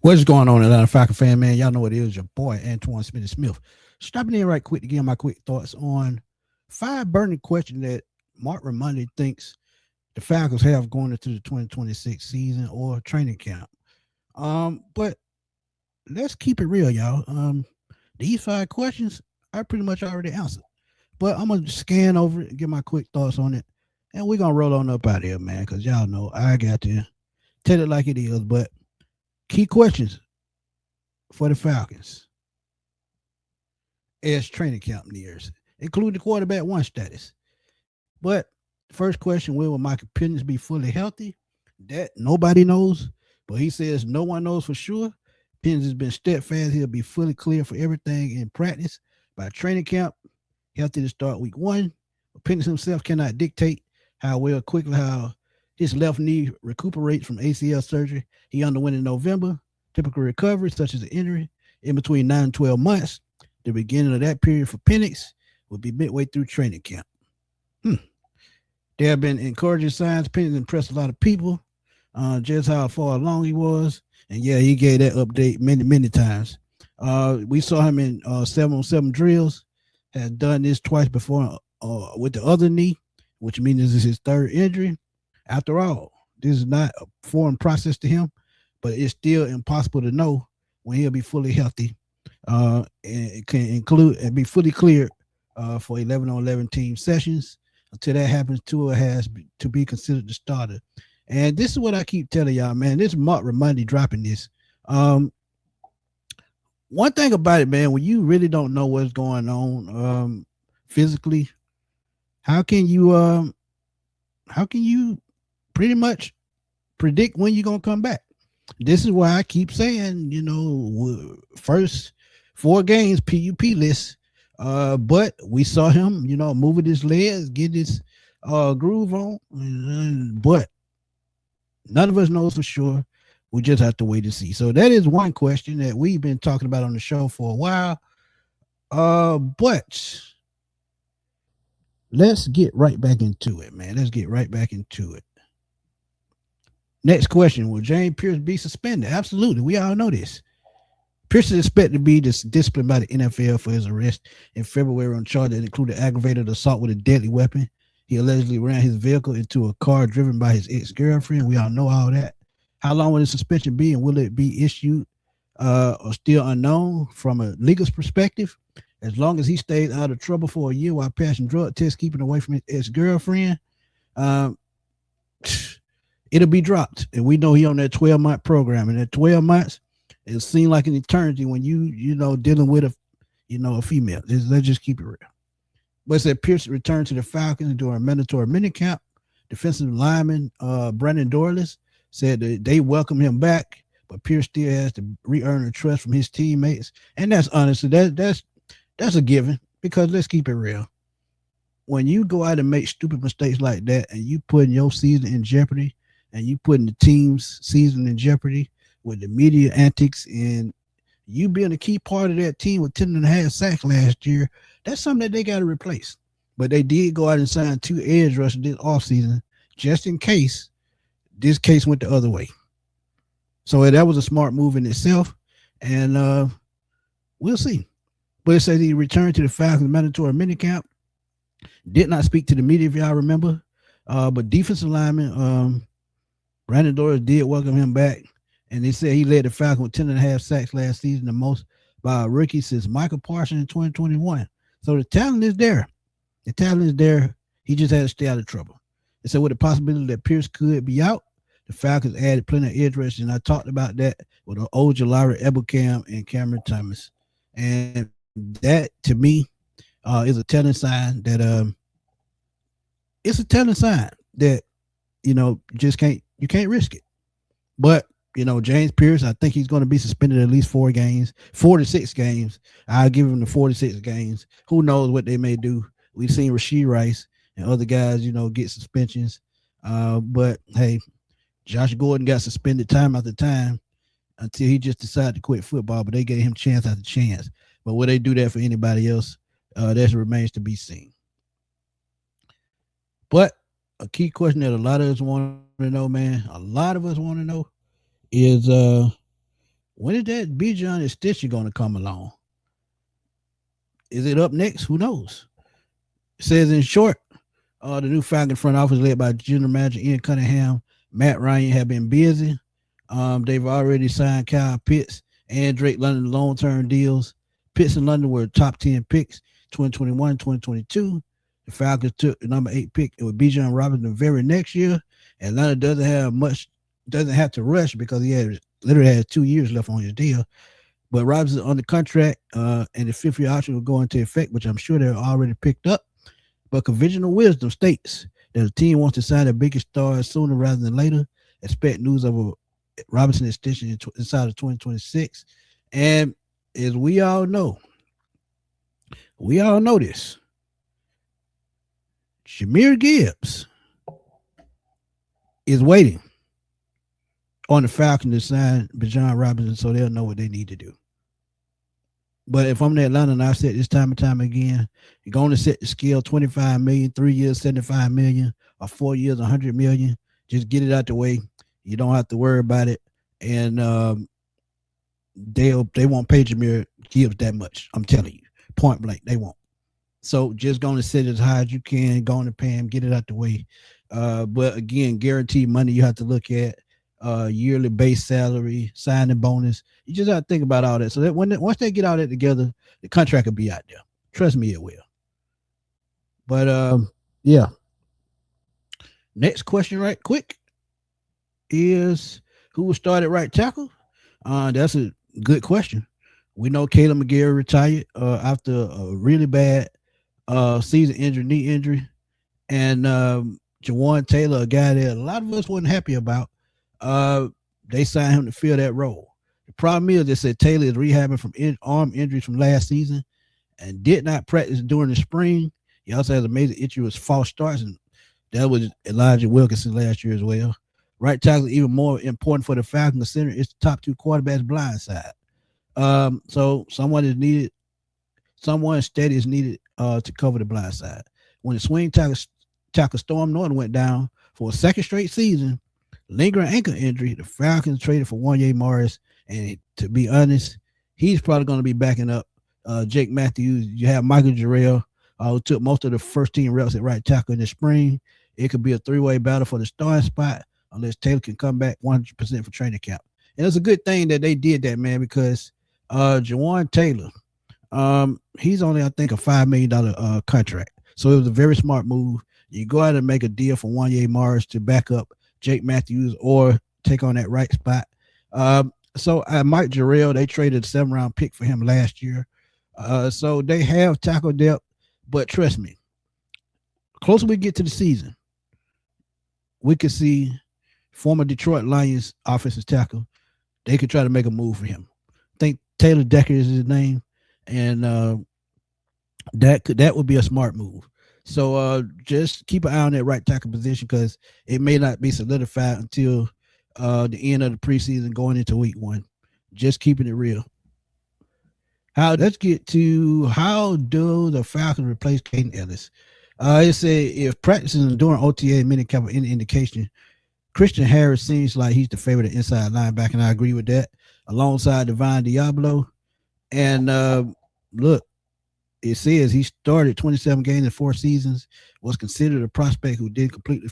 What's going on, Atlanta Falcon fan, man? Y'all know what it is. Your boy, Antoine Smith. Stopping in right quick to give my quick thoughts on 5 burning questions that Marc Ramondi thinks the Falcons have going into the 2026 season or training camp. But let's keep it real, y'all. These 5 questions I pretty much already answered. But I'm gonna scan over it and give my quick thoughts on it. And we're gonna roll on up out of here, man, because y'all know I got to tell it like it is. But key questions for the Falcons as training camp nears, including the quarterback one status. But first question, will Michael Penix be fully healthy? That nobody knows, but he says no one knows for sure. Penix has been steadfast. He'll be fully clear for everything in practice by training camp, healthy to start week 1. Penix himself cannot dictate how his left knee recuperates from ACL surgery he underwent in November. Typical recovery, such as an injury, in between 9 and 12 months. The beginning of that period for Penix will be midway through training camp. There have been encouraging signs. Penix impressed a lot of people, just how far along he was. And yeah, he gave that update many times. We saw him in 7-on-7 drills, had done this twice before with the other knee, which means this is his 3rd injury. After all, this is not a foreign process to him, but it's still impossible to know when he'll be fully healthy and it can include and be fully cleared for 11-on-11 team sessions. Until that happens, Tua has to be considered the starter. And this is what I keep telling y'all, man. This is Marc Ramondi dropping this. One thing about it, man, when you really don't know what's going on physically, how can you pretty much predict when you're gonna come back? This is why I keep saying, first 4 games PUP list. But we saw him, moving his legs, getting his groove on. But none of us knows for sure. We just have to wait and see. So that is one question that we've been talking about on the show for a while. But let's get right back into it, man. Let's get right back into it. Next question, will James Pierce be suspended? Absolutely. We all know this. Pierce is expected to be disciplined by the NFL for his arrest in February on charges that included aggravated assault with a deadly weapon. He allegedly ran his vehicle into a car driven by his ex-girlfriend. We all know all that. How long will the suspension be, and will it be issued or still unknown from a legal perspective? As long as he stays out of trouble for a year while passing drug tests, keeping away from his ex-girlfriend, it'll be dropped. And we know he on that 12-month program. And that 12 months, it seems like an eternity when dealing with a female. Let's just keep it real. But it said Pierce returned to the Falcons during a mandatory minicamp. Defensive lineman Brandon Dorless said that they welcome him back, but Pierce still has to re-earn the trust from his teammates. And that's honestly, that's a given, because let's keep it real. When you go out and make stupid mistakes like that, and you putting your season in jeopardy, and you putting the team's season in jeopardy with the media antics, and you being a key part of that team with 10.5 sacks last year, that's something that they got to replace. But they did go out and sign 2 edge rushers this offseason, just in case this case went the other way. So that was a smart move in itself, and we'll see. But it says he returned to the Falcons mandatory minicamp. Did not speak to the media, if y'all remember. But defensive lineman Brandon Dorless did welcome him back. And they said he led the Falcons with 10.5 sacks last season, the most by a rookie since Michael Parsons in 2021. So the talent is there. The talent is there. He just had to stay out of trouble. They said with the possibility that Pierce could be out, the Falcons added plenty of edge rushers, and I talked about that with Ojulari Ebukam and Cameron Thomas. And that, to me, is a telling sign that you can't risk it. But James Pierce, I think he's going to be suspended at least 4 to 6 games. I'll give him the 4 to 6 games. Who knows what they may do? We've seen Rashee Rice and other guys, get suspensions. But hey, Josh Gordon got suspended time after time until he just decided to quit football, but they gave him chance after chance. But will they do that for anybody else? That remains to be seen. But a key question that a lot of us want to know, man, is When is that Bijan extension going to come along? Is it up next? Who knows? It says in short, the new Falcon front office led by General Manager Ian Cunningham, Matt Ryan have been busy. They've already signed Kyle Pitts and Drake London long-term deals. Pitts and London were top 10 picks 2021, 2022. The Falcons took the number 8 pick with Bijan Robinson the very next year. Atlanta doesn't have to rush because he literally has 2 years left on his deal. But Robinson under contract, and the 5th-year option will go into effect, which I'm sure they're already picked up. But conventional wisdom states that the team wants to sign their biggest stars sooner rather than later. Expect news of a Robinson extension inside of 2026. And as we all know this, Jahmyr Gibbs is waiting on the Falcons to sign Bijan Robinson so they'll know what they need to do. But if I'm in Atlanta, and I've said this time and time again, you're going to set the scale $25 million, 3 years, $75 million, or 4 years, $100 million. Just get it out the way. You don't have to worry about it. And they won't pay Jahmyr Gibbs that much. I'm telling you, point blank, they won't. So just going to set it as high as you can, going to pay him, get it out the way. But again, guaranteed money you have to look at. Yearly base salary, signing bonus. You just have to think about all that. So that once they get all that together, the contract will be out there. Trust me, it will. But yeah. Next question, right quick, is who will start at right tackle? That's a good question. We know Caleb McGarry retired after a really bad season injury, knee injury, and Jawan Taylor, a guy that a lot of us wasn't happy about. They signed him to fill that role. The problem is they said Taylor is rehabbing from arm injuries from last season and did not practice during the spring. He also has a major issue with false starts, and that was Elijah Wilkinson last year as well. Right tackle is even more important for the Falcons. The center is the top 2 quarterbacks blind side. So someone steady is needed to cover the blind side. When the swing tackle Storm Norton went down for a second straight season, lingering ankle injury, the Falcons traded for Wanye Morris, and to be honest, he's probably going to be backing up Jake Matthews. You have Michael Jarrell, who took most of the first-team reps at right tackle in the spring. It could be a 3-way battle for the starting spot unless Taylor can come back 100% for training camp. And it's a good thing that they did that, man, because Jawan Taylor, he's only, I think, a $5 million contract. So it was a very smart move. You go out and make a deal for Wanye Morris to back up Jake Matthews or take on that right spot. So Mike Jarrell, they traded a 7th-round pick for him last year. So they have tackle depth, but trust me, closer we get to the season, we could see former Detroit Lions offensive tackle. They could try to make a move for him. I think Taylor Decker is his name, and that would be a smart move. So just keep an eye on that right tackle position because it may not be solidified until the end of the preseason going into week 1. Just keeping it real. Let's get to how do the Falcons replace Caden Ellis? It said if practicing during OTA minicamp any indication, Christian Harris seems like he's the favorite inside linebacker, and I agree with that, alongside Divine Diablo. And look, it says he started 27 games in 4 seasons, was considered a prospect who didn't completely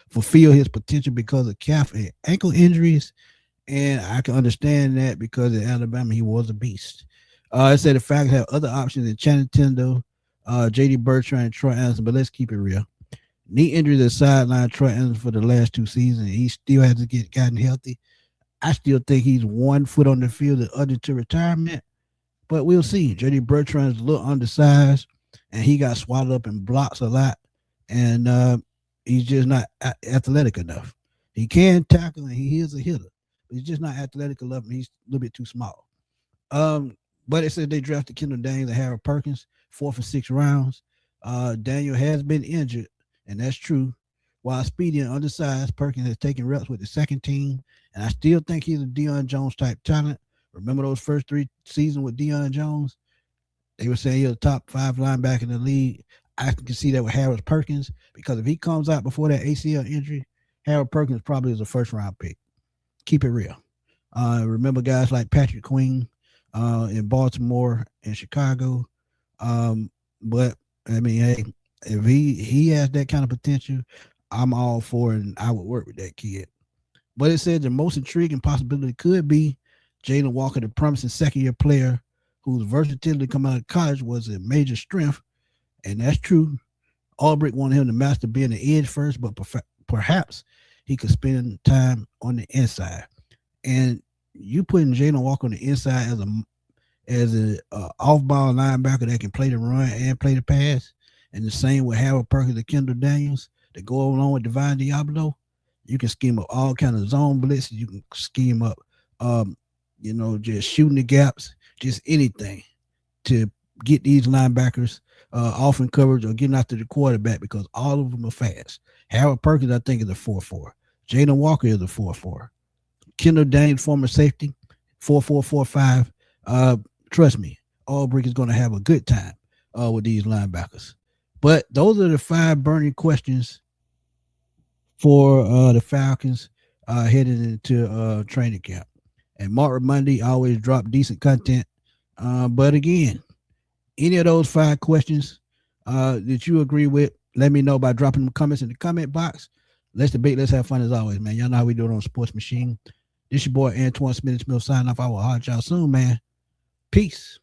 fulfill his potential because of calf and ankle injuries. And I can understand that because in Alabama, he was a beast. It said the Falcons have other options in Channing Tindall, J.D. Bertrand, and Troy Anderson, but let's keep it real. Knee injuries that sidelined Troy Anderson for the last 2 seasons. He still has to get gotten healthy. I still think he's 1 foot on the field and other to retirement. But we'll see. J.D. Bertrand is a little undersized, and he got swallowed up in blocks a lot, and he's just not athletic enough. He can tackle, and he is a hitter, but he's just not athletic enough, and he's a little bit too small. But it said they drafted Kendall Daniels and Harold Perkins, 4th and 6th rounds. Daniel has been injured, and that's true. While speedy and undersized, Perkins has taken reps with the second team, and I still think he's a Deion Jones-type talent. Remember those first 3 seasons with Deion Jones? They were saying he was a top 5 linebacker in the league. I can see that with Harold Perkins because if he comes out before that ACL injury, Harold Perkins probably is a 1st-round pick. Keep it real. Remember guys like Patrick Queen in Baltimore and Chicago. But I mean, hey, if he has that kind of potential, I'm all for it, and I would work with that kid. But it said the most intriguing possibility could be Jalen Walker, the promising second-year player whose versatility coming out of college was a major strength, and that's true. Albrecht wanted him to master being the edge first, but perhaps he could spend time on the inside. And you putting Jalen Walker on the inside as a off-ball linebacker that can play the run and play the pass, and the same with Harold Perkins and Kendall Daniels that go along with Divine Diablo. You can scheme up all kind of zone blitzes. You can scheme up, just shooting the gaps, just anything to get these linebackers off in coverage or getting after the quarterback because all of them are fast. Harold Perkins, I think, is a 4.4. Jalen Walker is a 4.4. Kendall Daniels, former safety, 4.4, 4.5. Trust me, Albrecht is going to have a good time with these linebackers. But those are the 5 burning questions for the Falcons heading into training camp. And Marc Ramondi always drop decent content. But again, any of those 5 questions that you agree with, let me know by dropping the comments in the comment box. Let's debate. Let's have fun as always, man. Y'all know how we do it on Sports Machine. This your boy Antoine Smith signing off. I will holler at y'all soon, man. Peace.